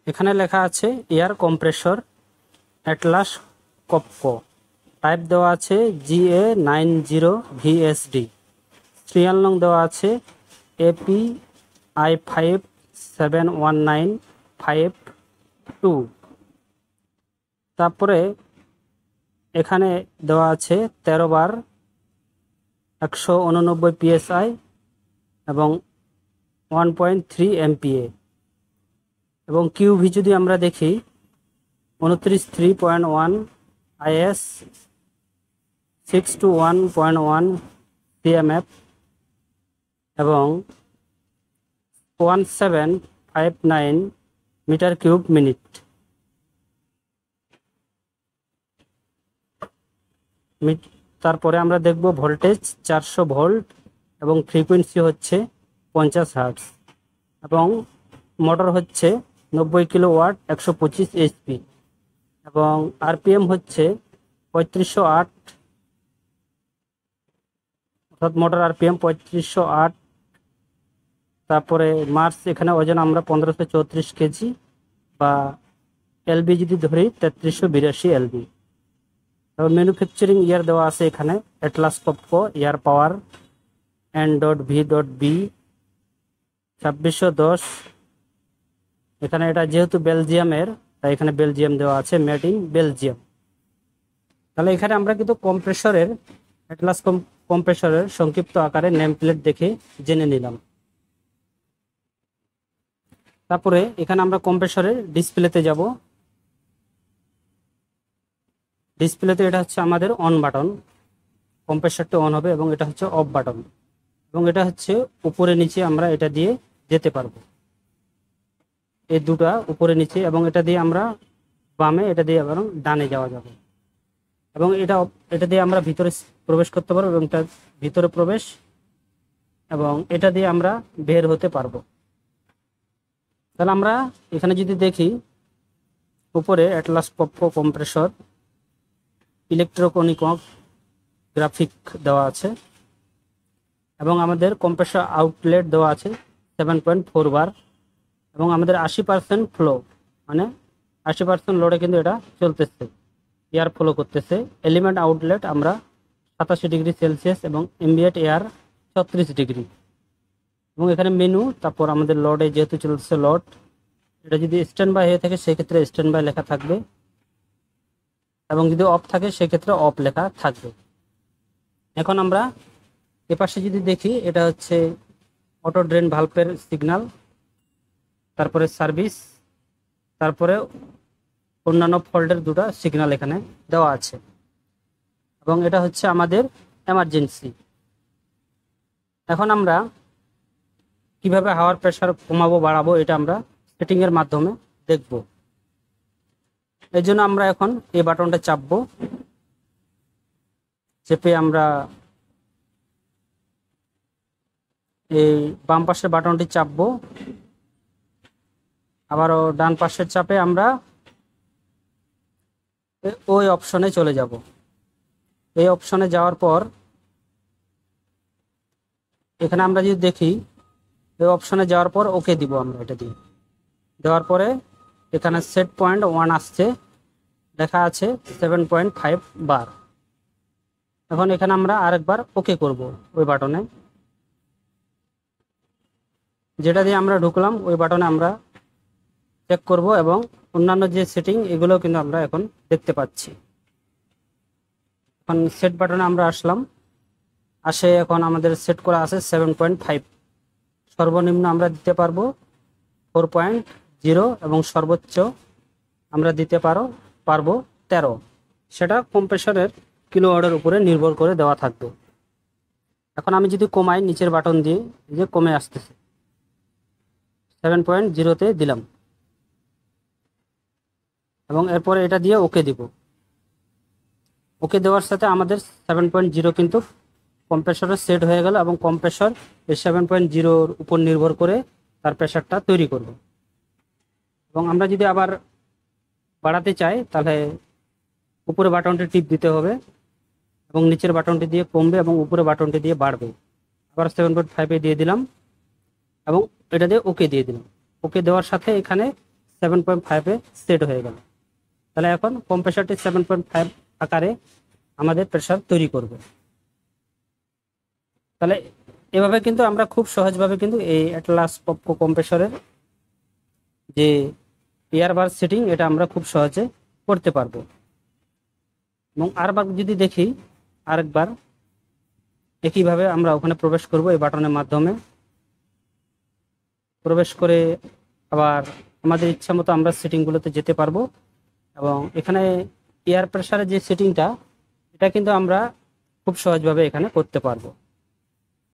এখানে লেখা আছে এয়ার কম্প্রেসর অ্যাটলাস কপকো, টাইপ দেওয়া আছে GA90VSD, সিরিয়াল নং দেওয়া আছে API571952। তারপরে এখানে দেওয়া আছে 13 বার 189 PSI এবং 1.3 MPa, এবং কিউভি যদি আমরা দেখি 29.3.1 IS 6 to 1.1 CMF এবং 1759 মিটার কিউব মিনিট। তারপরে আমরা দেখব ভোল্টেজ 400 ভোল্ট এবং ফ্রিকোয়েন্সি হচ্ছে 50 হার্টজ এবং মোটর হচ্ছে 90 কিলোওয়াট 125 HP এবং আরপিএম হচ্ছে 3508, অর্থাৎ মোটর আরপিএম 3508। তারপরে মাস এখানে ওজন আমরা 1534 কেজি বা এলবি যদি ধরি 3382 এলবি। তারপর ম্যানুফ্যাকচারিং ইয়ার দেওয়া আছে এখানে অ্যাটলাস কপকো এয়ার পাওয়ার N.V.B 2610। এখানে এটা যেহেতু বেলজিয়ামের তাই এখানে বেলজিয়াম দেওয়া আছে, মেড ইন বেলজিয়াম। তাহলে এখানে আমরা কিন্তু কম্প্রেসরের অ্যাটলাস কম্প্রেসরের সংক্ষিপ্ত আকারে নেম প্লেট দেখে জেনে নিলাম। তারপরে এখানে আমরা কম্প্রেসরের ডিসপ্লেতে যাব। ডিসপ্লেতে এটা হচ্ছে আমাদের অন বাটন, কম্প্রেসরটা অন হবে, এবং এটা হচ্ছে অফ বাটন, এবং এটা হচ্ছে উপরে নিচে আমরা এটা দিয়ে যেতে পারবো, এই দুটা উপরে নিচে, এবং এটা দিয়ে আমরা বামে, এটা দিয়ে আবার ডানে যাওয়া যাবে, এবং এটা দিয়ে আমরা ভিতরে প্রবেশ করতে পারবো, এবং এটা ভিতরে প্রবেশ, এবং এটা দিয়ে আমরা বের হতে পারবো। তাহলে আমরা এখানে যদি দেখি উপরে অ্যাটলাস কপকো কম্প্রেসর ইলেকট্রোকনিক দেওয়া আছে, এবং আমাদের কম্প্রেসর আউটলেট দেওয়া আছে 7.4 বার, এবং আমাদের 80% ফ্লো, মানে 80% লোডে কিন্তু এটা চলতেছে, এয়ার ফ্লো করতেছে। এলিমেন্ট আউটলেট আমরা 87 ডিগ্রি সেলসিয়াস এবং এম্বিয়েন্ট এয়ার 36 ডিগ্রি, এবং এখানে মেনু। তারপর আমাদের লোডে যেহেতু চলছে লোড, এটা যদি স্ট্যান্ড বাই হয়ে থাকে সেক্ষেত্রে স্ট্যান্ড বাই লেখা থাকবে, এবং যদি অফ থাকে সেক্ষেত্রে অফ লেখা থাকবে। এখন আমরা এপাশে যদি দেখি, এটা হচ্ছে অটো ড্রেন ভালভের সিগন্যাল, তারপরে সার্ভিস, তারপরে অন্যান্য ফল্টের দুটো সিগন্যাল এখানে দেওয়া আছে, এবং এটা হচ্ছে আমাদের এমার্জেন্সি। এখন আমরা কিভাবে হাওয়ার প্রেসার কমাবো বাড়াবো এটা আমরা সেটিংয়ের মাধ্যমে দেখব। এই জন্য আমরা এখন এই বাটনটা চাপবো, চেপে আমরা এই বাম পাশের বাটনটি চাপবো, আবারও ডান পাশের চাপে আমরা ওই অপশনে চলে যাব। এই অপশনে যাওয়ার পর এখানে আমরা যদি দেখি, এই অপশনে যাওয়ার পর ওকে দিব আমরা, এটা দিয়ে দেওয়ার পরে এখানে সেট পয়েন্ট 1 আসছে, লেখা আছে 7.5 বার। এখন এখানে আমরা আরেকবার ওকে করব ওই বাটনে, যেটা দিয়ে আমরা ঢুকলাম ওই বাটনে আমরা চেক করব, এবং অন্যান্য যে সেটিং এগুলো কিন্তু আমরা এখন দেখতে পাচ্ছি। এখন সেট বাটনে আমরা আসলাম, এখন আমাদের সেট করা আছে 7.5, সর্বনিম্ন আমরা দিতে পারবো 4.0 এবং সর্বোচ্চ আমরা দিতে পারবো 13। সেটা কম্প্রেসরের কিলোওয়াটের উপরে নির্ভর করে দেওয়া থাকবে। এখন আমি যদি কমাই নিচের বাটন দিয়ে, যে কমে আসতেছে, 7.0-তে দিলাম, এবং এরপরে এটা দিয়ে ওকে দিব। ওকে দেওয়ার সাথে আমাদের 7.0 কিন্তু কম্প্রেসরে সেট হয়ে গেল, এবং কম্প্রেসর এই 7.0-র উপর নির্ভর করে তার প্রেসারটা তৈরি করবে। এবং আমরা যদি আবার বাড়াতে চাই তাহলে উপরে বাটনটি টিপ দিতে হবে, এবং নিচের বাটনটি দিয়ে কমবে এবং উপরে বাটনটি দিয়ে বাড়বে। আবার 7.5-এ দিয়ে দিলাম, এবং এটা দিয়ে ওকে দিয়ে দিলাম। ওকে দেওয়ার সাথে এখানে 7.5-এ সেট হয়ে গেল। তাহলে এখন কম্প্রেসারটি 7.5 আকারে আমাদের প্রেসার তৈরি করবে। তাহলে এভাবে কিন্তু আমরা খুব সহজভাবে কিন্তু এই অ্যাটলাস পপকো কম্প্রেসরের যে এয়ারবার সেটিং এটা আমরা খুব সহজে করতে পারবো। এবং আরেকবার যদি দেখি, আরেকবার একইভাবে আমরা ওখানে প্রবেশ করব এই বাটনের মাধ্যমে। প্রবেশ করে আবার আমাদের ইচ্ছা মতো আমরা সেটিংগুলোতে যেতে পারবো। এবং এখানে এয়ার প্রেসারের যে সেটিংটা, এটা কিন্তু আমরা খুব সহজভাবে এখানে করতে পারবো।